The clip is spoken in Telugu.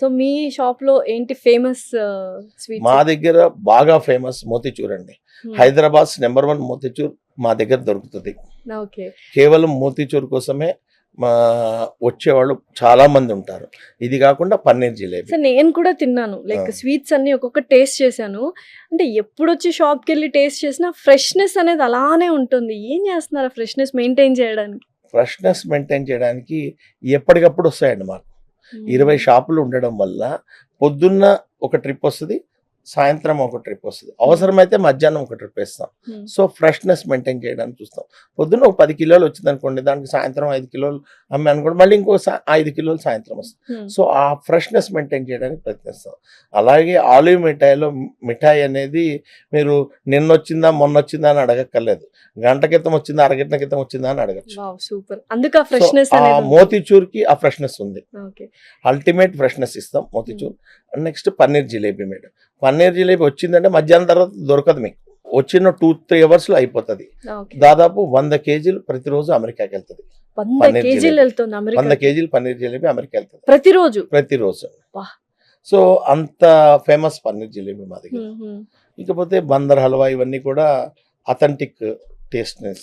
సో మీ షాప్ లో ఏంటి ఫేమస్ స్వీట్స్? మా దగ్గర బాగా ఫేమస్ మోతిచూర్ అండి. హైదరాబాద్ #1 మోతిచూర్ మా దగ్గర దొరుకుతుంది. ఓకే. కేవలం మోతిచూర్ కోసమే మా వచ్చేవాళ్ళు చాలా మంది ఉంటారు. ఇది కాకుండా పన్నీర్ జిలేబీ. సో నేను కూడా తిన్నాను. లైక్ స్వీట్స్ అన్ని ఒక్కొక్క టేస్ట్ చేశాను. అంటే ఎప్పుడొచ్చి షాప్కి వెళ్ళి టేస్ట్ చేసినా ఫ్రెష్నెస్ అనేది అలానే ఉంటుంది. ఏం చేస్తున్నారు ఫ్రెష్నెస్ మెయింటైన్ చేయడానికి? ఫ్రెష్నెస్ మెయింటైన్ చేయడానికి ఎప్పటికప్పుడు వస్తాయండి మాకు. 20 షాపులు ఉండడం వల్ల పొద్దున్న ఒక ట్రిప్ వస్తుంది, సాయంత్రం ఒక ట్రిప్ వస్తుంది, అవసరమైతే మధ్యాహ్నం ఒక ట్రిప్ వేస్తాం. సో ఫ్రెష్నెస్ మెయింటైన్ చేయడానికి చూస్తాం. పొద్దున్న ఒక 10 కిలోలు వచ్చింది అనుకోండి, దానికి సాయంత్రం 5 కిలోలు అమ్మి అనుకోండి, మళ్ళీ ఇంకో 5 కిలోలు సాయంత్రం వస్తుంది. సో ఆ ఫ్రెష్నెస్ మెయింటైన్ చేయడానికి ప్రయత్నిస్తాం. అలాగే ఆలివ్ మిఠాయి అనేది మీరు నిన్న వచ్చిందా మొన్న వచ్చిందా అని అడగక్కర్లేదు, గంట క్రితం వచ్చిందా అరగంట క్రితం వచ్చిందా అని అడగచ్చు. సూపర్. అందుకు ఆ ఫ్రెష్నెస్ మోతిచూర్ కి ఆ ఫ్రెష్నెస్ ఉంది. ఓకే. అల్టిమేట్ ఫ్రెష్నెస్ ఇస్తాం మోతిచూర్. Next paneer jalebi madam. పన్నీర్ జిలేబీ వచ్చిందంటే మధ్యాహ్నం తర్వాత దొరకదు మీకు. వచ్చిన 2-3 అవర్స్ లో అయిపోతుంది. దాదాపు 100 కేజీలు ప్రతిరోజు అమెరికాకి వెళ్తుంది. 100 కేజీలు వెళ్తుంది అమెరికా. 100 కేజీలు పన్నీర్ జిలేబీ అమెరికా వెళ్తుంది ప్రతిరోజు. సో అంత ఫేమస్ పన్నీర్ జిలేబీ మా దగ్గర. ఇకపోతే బందర్ హల్వా ఇవన్నీ కూడా అథెంటిక్ టేస్ట్నెస్